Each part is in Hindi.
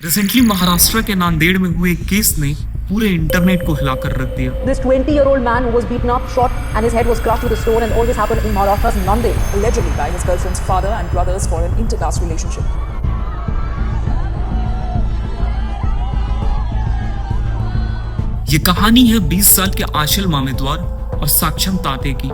रिसेंटली महाराष्ट्र के नांदेड़ में हुए एक केस ने पूरे इंटरनेट को हिलाकर रख दिया। This 20-year-old man who was beaten up, shot, and his head was crushed with a stone, and all this happened in Maharashtra's Nanded. Allegedly by his girlfriend's father and brothers for an intercaste relationship. ये कहानी है 20 साल के आशिल मामेद्वार और साक्षम ताते की।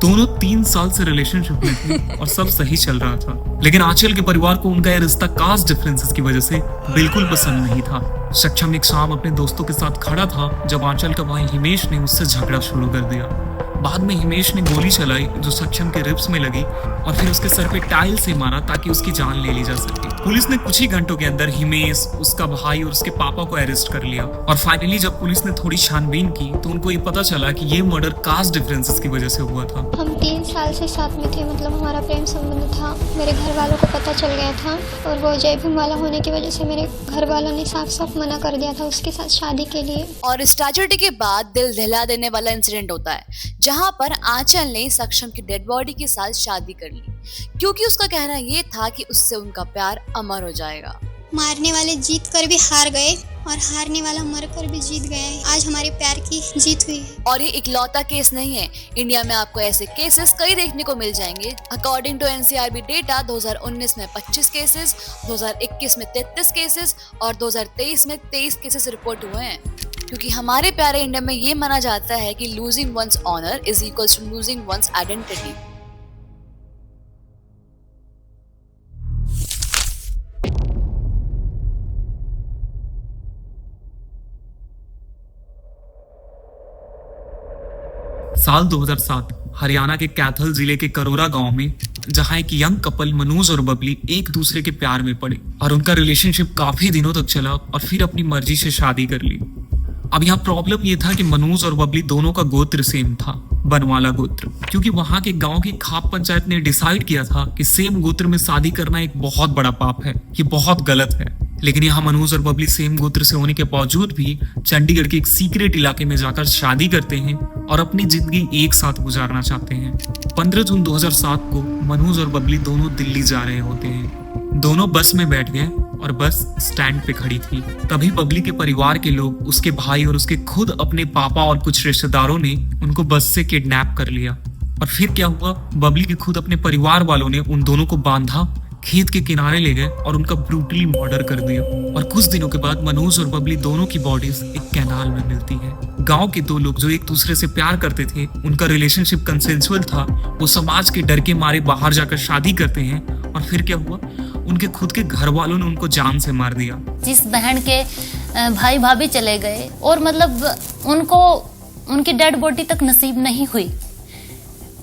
दोनों 3 साल से रिलेशनशिप में थे और सब सही चल रहा था, लेकिन आंचल के परिवार को उनका यह रिश्ता कास्ट डिफरेंसेस की वजह से बिल्कुल पसंद नहीं था। सक्षम एक शाम अपने दोस्तों के साथ खड़ा था जब आंचल का भाई हिमेश ने उससे झगड़ा शुरू कर दिया। बाद में हिमेश ने गोली चलाई जो सक्षम के रिब्स में लगी और फिर उसके सर पे टाइल से मारा ताकि उसकी जान ले ली जा सके। पुलिस ने कुछ ही घंटों के अंदर हिमेश, उसका भाई और उसके पापा को अरेस्ट कर लिया और फाइनली जब पुलिस ने थोड़ी छानबीन की तो उनको ये पता चला कि ये मर्डर कास्ट डिफरेंसेस की वजह से हुआ था। हम 3 साल से साथ में थे, मतलब हमारा प्रेम संबंध था। मेरे घर वालों को पता चल गया था और वो जय भीम वाला होने की वजह से मेरे घर वालों ने साफ साफ मना कर दिया था उसके साथ शादी के लिए। और इस ट्रेजेडी के बाद दिल दहला देने वाला इंसिडेंट होता है जहां पर आंचल ने सक्षम की डेड बॉडी के साथ शादी कर ली क्योंकि उसका कहना ये था कि उससे उनका प्यार अमर हो जाएगा। मारने वाले जीत कर भी हार गए और हारने वाला मर कर भी जीत गया। आज हमारे प्यार की जीत हुई है। और ये इकलौता केस नहीं है, इंडिया में आपको ऐसे केसेस कई देखने को मिल जाएंगे। अकॉर्डिंग टू एनसीआरबी डेटा 2019 में 25 केसेस, 2021 में 33 केसेस और 2023 में 23 केसेस रिपोर्ट हुए हैं। क्योंकि हमारे प्यारे इंडिया में ये माना जाता है कि losing one's honour is equal to losing one's identity. साल 2007 हरियाणा के कैथल जिले के करोरा गांव में जहां एक यंग कपल मनोज और बबली एक दूसरे के प्यार में पड़े और उनका रिलेशनशिप काफी दिनों तक चला और फिर अपनी मर्जी से शादी कर ली। अब यहाँ प्रॉब्लम ये था कि मनोज और बबली दोनों का गोत्र सेम था, बनवाला गोत्र, क्योंकि वहां के गांव की खाप पंचायत ने डिसाइड किया था कि सेम गोत्र में शादी करना एक बहुत बड़ा पाप है, ये बहुत गलत है। लेकिन यहाँ मनोज और बबली सेम गोत्र से होने के बावजूद भी चंडीगढ़ के एक सीक्रेट इलाके में जाकर शादी करते हैं और अपनी जिंदगी एक साथ गुजारना चाहते हैं। 15 जून 2007 को मनोज और बबली दोनों दिल्ली जा रहे होते हैं। दोनों बस में बैठ गए और बस स्टैंड पे खड़ी थी। तभी बबली के परिवार के लोग, उसके भाई और उसके खुद अपने पापा और कुछ रिश्तेदारों ने उनको बस से किडनैप कर लिया। और फिर क्या हुआ, बबली के खुद अपने परिवार वालों ने उन दोनों को बांधा, खेत के किनारे ले गए और उनका ब्रूटली मर्डर कर दिया। और कुछ दिनों के बाद मनोज और बबली दोनों की बॉडीज एक कैनाल में मिलती है। गांव के 2 लोग जो एक दूसरे से प्यार करते थे, उनका रिलेशनशिप कंसेंसुअल था, वो समाज के डर के मारे बाहर जाकर शादी करते हैं। और फिर क्या हुआ, उनके खुद के घर वालों ने उनको जान से मार दिया। जिस बहन के भाई भाभी चले गए और मतलब उनको उनकी डेड बॉडी तक नसीब नहीं हुई,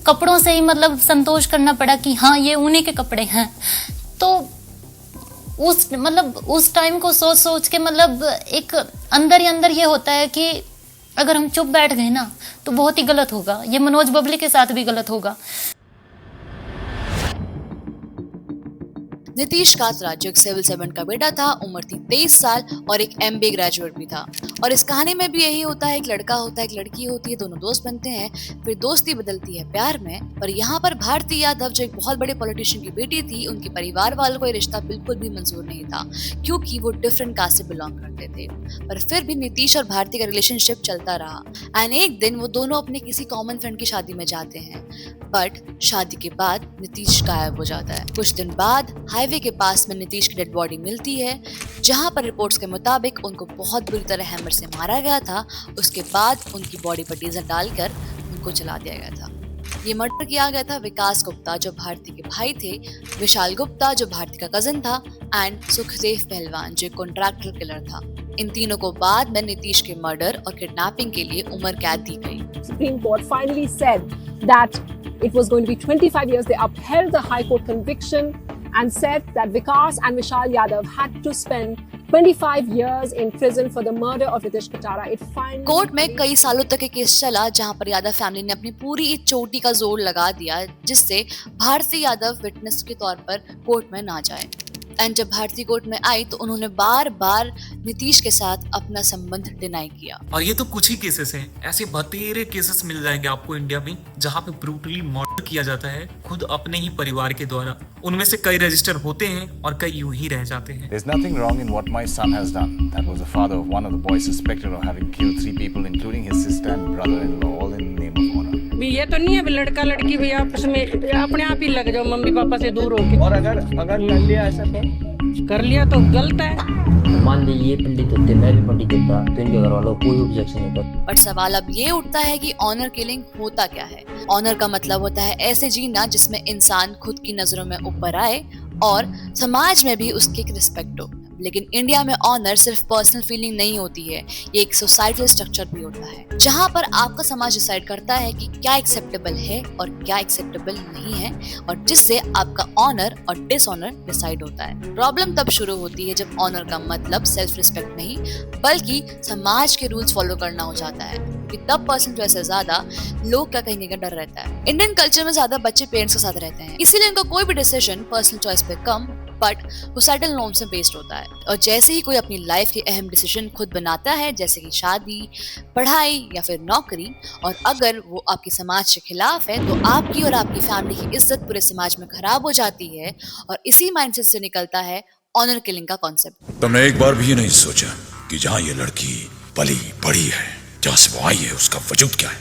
कपड़ों से ही मतलब संतोष करना पड़ा कि हाँ ये उन्हीं के कपड़े हैं। तो उस टाइम को सोच सोच के मतलब एक अंदर ही अंदर ये होता है कि अगर हम चुप बैठ गए ना तो बहुत ही गलत होगा। ये मनोज बबली के साथ भी गलत होगा। नीतीश कात्रा जो एक सिविल सर्वेंट का बेटा था, उम्र थी 23 साल और एक MBA ग्रेजुएट भी था। और इस कहानी में भी यही होता है, एक लड़का होता है, एक लड़की होती है, दोनों दोस्त बनते हैं, फिर दोस्ती बदलती है प्यार में। और यहाँ पर भारती यादव जो एक बहुत बड़े पॉलिटिशियन की बेटी थी, उनके परिवार वालों को ये रिश्ता बिल्कुल भी मंजूर नहीं था क्योंकि वो डिफरेंट कास्ट से बिलोंग करते थे। पर फिर भी नीतीश और भारती का रिलेशनशिप चलता रहा एंड एक दिन वो दोनों अपने किसी कॉमन फ्रेंड की शादी में जाते हैं। बट शादी के बाद नीतीश गायब हो जाता है। कुछ दिन बाद हाईवे के पास में नीतीश की डेड बॉडी मिलती है, जहां पर रिपोर्ट्स के मुताबिक उनको बहुत बुरी तरह हैमर से मारा गया था। उसके बाद उनकी बॉडी पर डीजल डालकर उनको जला दिया गया था। ये मर्डर किया गया था विकास गुप्ता जो भारती के भाई थे, विशाल गुप्ता जो भारती का कजिन था एंड सुखदेव पहलवान जो एक कॉन्ट्रैक्टर किलर था। इन तीनों को बाद में नीतीश के मर्डर और किडनैपिंग के लिए उम्र कैद दी गई। Supreme Court finally said that it was going to be 25 years. They upheld the High Court conviction and said that Vikas and Vishal Yadav had to spend 25 years in prison for the murder of Nitish Katara. It finally court में कई सालों तक ये केस चला जहां पर यादव फैमिली ने अपनी पूरी चोटी का जोर लगा दिया जिससे भारती यादव विटनेस के तौर पर कोर्ट में ना जाए। एंड जब भारतीय कोर्ट में आई तो उन्होंने बार बार नीतीश के साथ अपना संबंध डिनाई किया। और ये तो कुछ ही केसेस हैं, ऐसे बतेरे केसेस मिल जाएंगे आपको इंडिया में जहाँ पे ब्रूटली मर्डर किया जाता है खुद अपने ही परिवार के द्वारा। उनमें से कई रजिस्टर होते हैं और कई यूं ही रह जाते हैं। There's nothing wrong in what my son has done. That was the father of one of the boys suspected of having killed 3 people, including his sister and brother-in-law, all in the name of honor. भी ये तो नहीं है भी लड़का लड़की भी आपस में अपने आप ही लग जाओ मम्मी पापा से दूर होके। और अगर कर लिया ऐसा तो कर लिया तो गलत है। मान लीजिए ये पंडित होते, मैं भी पंडित होता, तो इनके घर वालों को कोई ऑब्जेक्शन नहीं था। बट सवाल अब ये उठता है कि ऑनर किलिंग होता क्या है। ऑनर का मतलब होता है ऐसे जीना जिसमें इंसान खुद की नजरों में ऊपर आए और समाज में भी उसकी एक रिस्पेक्ट हो। लेकिन इंडिया में ऑनर सिर्फ पर्सनल फीलिंग नहीं होती है, ये एक सोसाइटल स्ट्रक्चर भी होता है जहाँ पर आपका समाज डिसाइड करता है कि क्या एक्सेप्टेबल है और क्या एक्सेप्टेबल नहीं है, और जिससे आपका ऑनर और डिसऑनर डिसाइड होता है। प्रॉब्लम तब शुरू होती है जब ऑनर का मतलब सेल्फ रिस्पेक्ट नहीं बल्कि समाज के रूल्स फॉलो करना हो जाता है, क्योंकि तब पर्सन से ज्यादा लोग क्या कहेंगे का डर रहता है। इंडियन कल्चर में ज्यादा बच्चे पेरेंट्स के साथ रहते हैं, इसीलिए उनका कोई भी डिसीजन पर्सनल चॉइस पे कम बट सोसाइटल नॉर्म से बेस्ड होता है। और जैसे ही कोई अपनी लाइफ के अहम डिसीजन खुद बनाता है, जैसे कि शादी, पढ़ाई या फिर नौकरी, और अगर वो आपके समाज के खिलाफ है तो आपकी और आपकी फैमिली की इज्जत पूरे समाज में खराब हो जाती है। और इसी माइंडसेट से निकलता है ऑनर किलिंग का कॉन्सेप्ट। तुमने एक बार भी ये नहीं सोचा कि जहाँ ये लड़की पली बड़ी है, जहाँ से वो आई है, उसका वजूद क्या है?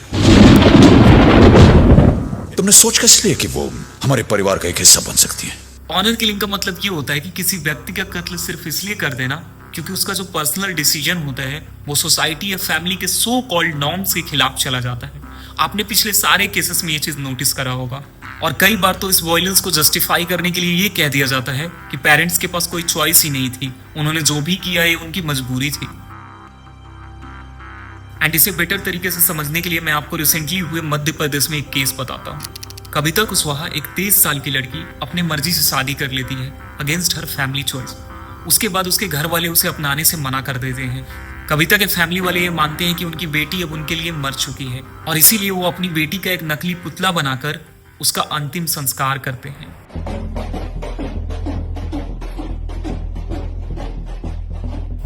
तुमने सोच कैसे लिया कि वो हमारे परिवार का एक हिस्सा बन सकती है? ऑनर किलिंग का मतलब ये होता है कि किसी व्यक्ति का कत्ल सिर्फ इसलिए कर देना क्योंकि उसका जो पर्सनल डिसीजन होता है वो सोसाइटी या फैमिली के सो कॉल्ड नॉर्म्स के खिलाफ चला जाता है। आपने पिछले सारे केसेस में ये चीज नोटिस करा होगा। और कई बार तो इस वायलेंस को जस्टिफाई करने के लिए ये कह दिया जाता है कि पेरेंट्स के पास कोई चॉइस ही नहीं थी, उन्होंने जो भी किया है उनकी मजबूरी थी। एंड इसे बेटर तरीके से समझने के लिए मैं आपको रिसेंटली हुए मध्य प्रदेश में एक केस बताता हूँ। कविता कुशवाहा एक 23 साल की लड़की अपने मर्जी से शादी कर लेती है अगेंस्ट हर फैमिली चॉइस। उसके बाद उसके घर वाले उसे अपनाने से मना कर देते हैं। कविता के फैमिली वाले ये मानते हैं कि उनकी बेटी अब उनके लिए मर चुकी है और इसीलिए वो अपनी बेटी का एक नकली पुतला बनाकर उसका अंतिम संस्कार करते हैं।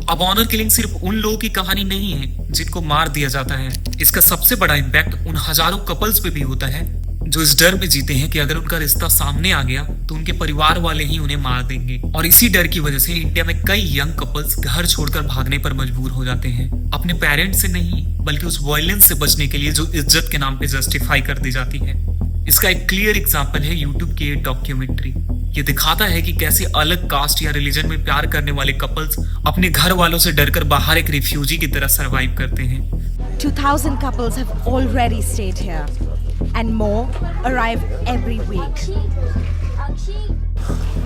अब ऑनर किलिंग सिर्फ उन लोगों की कहानी नहीं है जिनको मार दिया जाता है, इसका सबसे बड़ा इम्पैक्ट उन हजारों कपल्स पे भी होता है जो इस डर में जीते हैं कि अगर उनका रिश्ता सामने आ गया तो उनके परिवार वाले ही उन्हें मार देंगे। और इसी डर की वजह से इंडिया में कई यंग कपल्स घर छोड़कर भागने पर मजबूर हो जाते हैं, अपने पेरेंट्स से नहीं बल्कि उस वायलेंस से बचने के लिए जो इज्जत के नाम पे जस्टिफाई कर दी जाती है। इसका एक क्लियर एग्जांपल है यूट्यूब की एक डॉक्यूमेंट्री। ये दिखाता है कि कैसे अलग कास्ट या रिलीजन में प्यार करने वाले कपल्स अपने घर वालों से डरकर बाहर एक रिफ्यूजी की तरह सरवाइव करते हैं। 2000 couples have already stayed here and more arrive every week.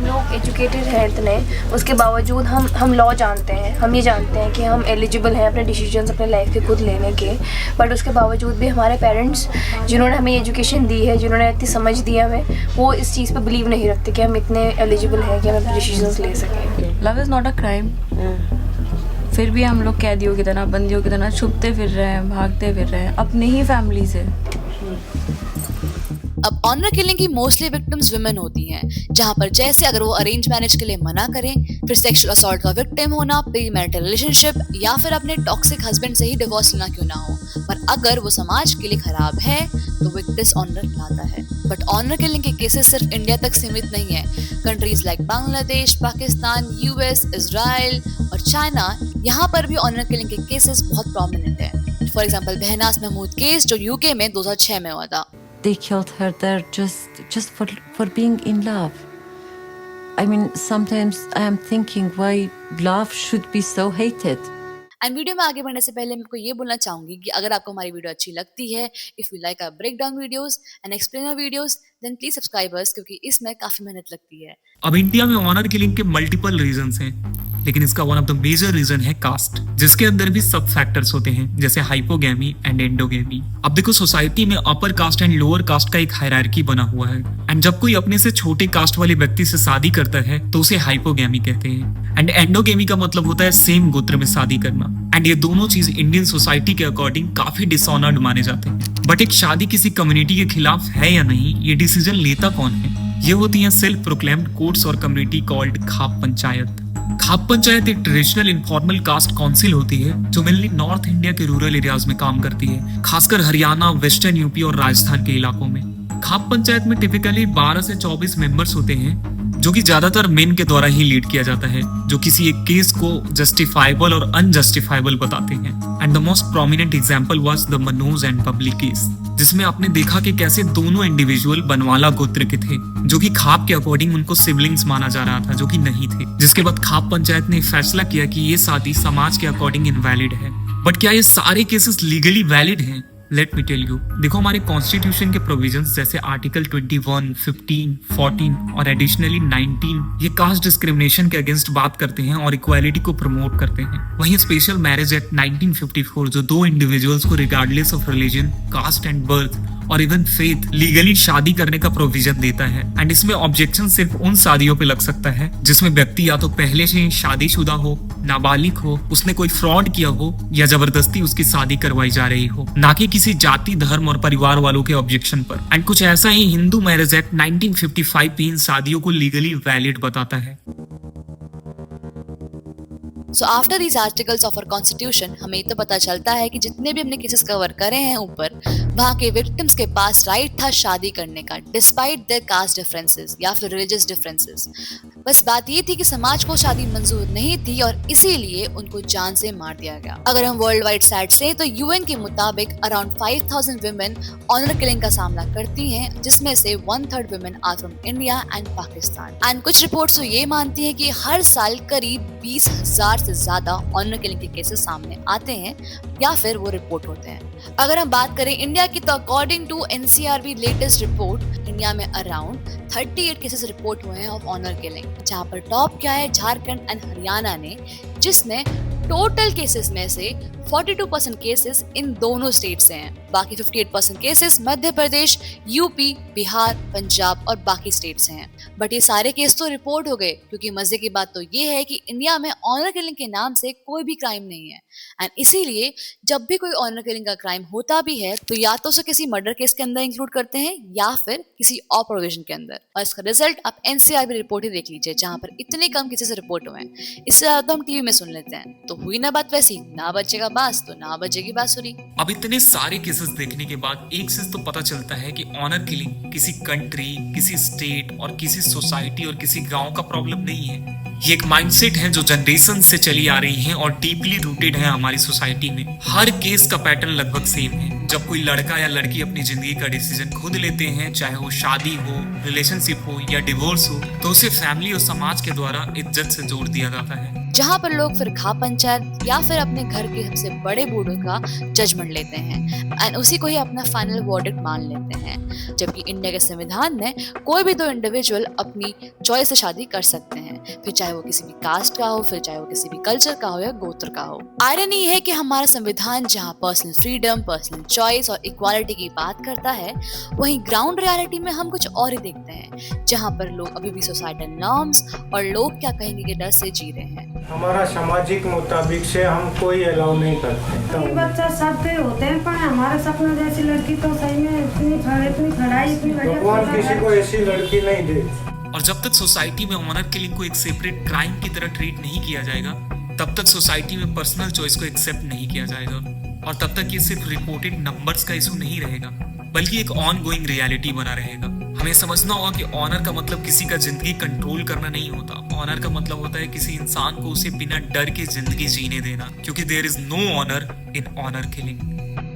लोग एजुकेटेड हैं इतने, उसके बावजूद हम लॉ जानते हैं, हम ये जानते हैं कि हम एलिजिबल हैं अपने डिसीजंस अपने लाइफ के खुद लेने के, बट उसके बावजूद भी हमारे पेरेंट्स जिन्होंने हमें एजुकेशन दी है, जिन्होंने इतनी समझ दी है हमें, वो इस चीज़ पे बिलीव नहीं रखते कि हम इतने एलिजिबल हैं कि हम अपने डिसीजंस ले सकें। Love is not a crime, फिर भी हम लोग कैदियों की तरह, बंदियों की तरह छुपते फिर रहे हैं, भागते फिर रहे हैं अपनी ही फैमिली से। अब ऑनर किलिंग की मोस्टली विक्टिम्स वुमेन होती हैं, जहां पर जैसे अगर वो अरेंज मैरिज के लिए मना करें, फिर सेक्सुअल असॉल्ट का विक्टिम होना, प्री मैरिटल रिलेशनशिप या फिर अपने टॉक्सिक हस्बैंड से ही डिवोर्स लेना क्यों ना हो, पर अगर वो समाज के लिए खराब है तो वो डिसऑनर लाता है। बट ऑनर किलिंग के केसेस सिर्फ इंडिया तक सीमित नहीं है। Countries like Bangladesh, Pakistan, US, Israel और चाइना, यहाँ पर भी ऑनर किलिंग के केसेस बहुत प्रोमिनेंट है। फॉर एग्जाम्पल बहनाज महमूद केस जो यूके में 2006 में हुआ था। They killed her there just for being in love. I mean, sometimes I am thinking why love should be so hated. And video में आगे बढ़ने से पहले मैं आपको ये बोलना चाहूंगी कि अगर आपको हमारी वीडियो अच्छी लगती है, if you like our breakdown videos and explainer videos, then please subscribe us, क्योंकि इसमें काफी मेहनत लगती है। अब इंडिया में ऑनर किलिंग के मल्टीपल रीजंस हैं, लेकिन इसका one of the major reason है कास्ट, जिसके अंदर भी सब फैक्टर्स होते हैं जैसे हाइपोगैमी एंड एंडोगैमी। अब देखो सोसाइटी में upper caste and lower caste का एक हायरार्की बना हुआ है, एंड जब कोई अपने से छोटे कास्ट वाले व्यक्ति से शादी करता है तो उसे हाइपोगैमी कहते हैं। एंड एंडोगैमी का मतलब होता है सेम गोत्र में शादी करना। एंड ये दोनों चीज इंडियन सोसाइटी के अकॉर्डिंग काफी डिसऑनर्ड माने जाते हैं। बट एक शादी किसी कम्युनिटी के खिलाफ है या नहीं, ये डिसीजन लेता कौन है? ये होती हैं सेल्फ प्रोक्लेम्ड कोर्ट्स और कम्युनिटी कॉल्ड खाप पंचायत। खाप पंचायत एक ट्रेडिशनल इनफॉर्मल कास्ट काउंसिल होती है जो मेनली नॉर्थ इंडिया के रूरल एरियाज में काम करती है, खासकर हरियाणा, वेस्टर्न यूपी और राजस्थान के इलाकों में। खाप पंचायत में टिपिकली 12 से 24 मेंबर्स होते हैं जो कि ज्यादातर मेन के द्वारा ही लीड किया जाता है, जो किसी एक केस को जस्टिफाइबल और अनजस्टिफाइबल बताते हैं। And the most prominent example was the Manoj and Babli case, जिसमें आपने देखा कि कैसे दोनों इंडिविजुअल बनवाला गोत्र के थे, जो कि खाप के अकॉर्डिंग उनको सिबलिंग्स माना जा रहा था, जो कि नहीं थे। जिसके बाद खाप पंचायत ने फैसला किया कि ये शादी समाज के अकॉर्डिंग इनवैलिड है। बट क्या ये सारे केसेस लीगली वैलिड हैं? Let me tell you. देखो, हमारे कॉन्स्टिट्यूशन के प्रोविजंस जैसे आर्टिकल 21, 15, 14 और एडिशनली 19 ये कास्ट डिस्क्रिमिनेशन के अगेंस्ट बात करते हैं और इक्वालिटी को प्रमोट करते हैं। वहीं स्पेशल मैरिज एक्ट 1954 जो दो इंडिविजुअल्स को regardless of religion, caste and birth और इवन फेथ लीगली शादी करने का प्रोविजन देता है। एंड इसमें ऑब्जेक्शन सिर्फ उन शादियों पे लग सकता है जिसमें व्यक्ति या तो पहले से ही शादीशुदा हो, नाबालिग हो, उसने कोई फ्रॉड किया हो या जबरदस्ती उसकी शादी करवाई जा रही हो, ना कि किसी जाति, धर्म और परिवार वालों के ऑब्जेक्शन पर। एंड कुछ ऐसा ही हिंदू मैरिज एक्ट 1955 भी इन शादियों को लीगली वैलिड बताता है। So after these articles of our constitution, हमें तो पता चलता है कि जितने भी हमने केसेस कवर करे हैं ऊपर, वहाँ के विक्टिम्स के पास राइट था शादी करने का, डिस्पाइट देयर कास्ट डिफरेंसेस या फिर रिलीजियस डिफरेंसेस। बस बात ये थी कि समाज को शादी मंजूर नहीं थी और इसीलिए उनको जान से मार दिया गया। अगर हम वर्ल्ड वाइड स्टैट्स से तो यूएन के मुताबिक अराउंड 5000 वुमेन ऑनर किलिंग का सामना करती हैं, जिसमें से 1/3 women are from India and Pakistan. And कुछ रिपोर्ट्स तो ये मानती हैं कि हर साल करीब 20,000 से ज्यादा ऑनर किलिंग के केसेस सामने आते हैं या फिर वो रिपोर्ट होते हैं। अगर हम बात करें इंडिया की तो according to NCRB latest report, India में अराउंड 38 केसेस रिपोर्ट हुए हैं ऑफ ऑनर किलिंग, जहां पर टॉप क्या है झारखंड एंड हरियाणा ने, जिसने टोटल केसेस में से 42% केसेस इन दोनों स्टेट से हैं। बाकी 58% केसेस मध्य प्रदेश, यूपी, बिहार, पंजाब और बाकी स्टेट से हैं। बट ये सारे केस तो रिपोर्ट हो गए, क्योंकि मजे की बात तो ये है कि इंडिया में ऑनर किलिंग के नाम से कोई भी क्राइम नहीं है। एंड इसीलिए जब भी कोई ऑनर किलिंग का क्राइम होता भी है तो या तो उसे किसी मर्डर केस के अंदर इंक्लूड करते हैं या फिर किसी और प्रोविजन के अंदर। और इसका रिजल्ट आप एनसीआरबी रिपोर्ट ही देख लीजिए, जहां पर इतने कम केसेस रिपोर्ट हुए हैं। इससे ज्यादा हम टीवी में सुन लेते हैं। तो हुई ना बात वैसी, ना बचेगा बास तो ना बचेगी बांसुरी। अब इतने सारे केसेस देखने के बाद एक चीज तो पता चलता है कि ऑनर किलिंग किसी कंट्री, किसी स्टेट और किसी सोसाइटी और किसी गांव का प्रॉब्लम नहीं है। ये एक माइंडसेट है जो जनरेशन से चली आ रही है और डीपली रूटेड है हमारी सोसाइटी में। हर केस का पैटर्न लगभग सेम है। जब कोई लड़का या लड़की अपनी जिंदगी का डिसीजन खुद लेते हैं, चाहे वो शादी हो, रिलेशनशिप हो या डिवोर्स हो, तो उसे फैमिली और समाज के द्वारा इज्जत से जोड़ दिया जाता है, जहाँ पर लोग फिर खाप पंचायत या फिर अपने घर के सबसे बड़े बूढ़ों का जजमेंट लेते हैं एंड उसी को ही अपना फाइनल वर्डिक्ट मान लेते हैं। जबकि इंडिया के संविधान में कोई भी दो इंडिविजुअल अपनी चॉइस से शादी कर सकते हैं, फिर चाहे वो किसी भी कास्ट का हो, फिर चाहे वो किसी भी कल्चर का हो या गोत्र का हो। आयरनी है कि हमारा संविधान जहाँ पर्सनल फ्रीडम, पर्सनल चॉइस और इक्वालिटी की बात करता है, वहीं ग्राउंड रियलिटी में हम कुछ और ही देखते हैं, जहाँ पर लोग अभी भी सोसाइटल नॉर्म्स और लोग क्या कहेंगे के डर से जी रहे हैं। हमारा सामाजिक मुताबिक से हम कोई अलाउ नहीं करते। बच्चा सब के होते हैं, पर हमारे सपना जैसी लड़की तो सही में इतनी खड़ाई, इतनी भगवान किसी को ऐसी लड़की नहीं दे। और जब तक सोसाइटी में ऑनर किलिंग को एक सेपरेट क्राइम की तरह ट्रीट नहीं किया जाएगा, तब तक सोसाइटी में पर्सनल चॉइस को एक्सेप्ट नहीं किया जाएगा। और तब तक ये सिर्फ रिपोर्टेड नंबर्स का इशू नहीं रहेगा, बल्कि एक ऑन गोइंग रियलिटी बना रहेगा। हमें समझना होगा कि ऑनर का मतलब किसी का जिंदगी कंट्रोल करना नहीं होता। ऑनर का मतलब होता है किसी इंसान को उसे बिना डर के जिंदगी जीने देना, क्योंकि there is no honour in honour killing.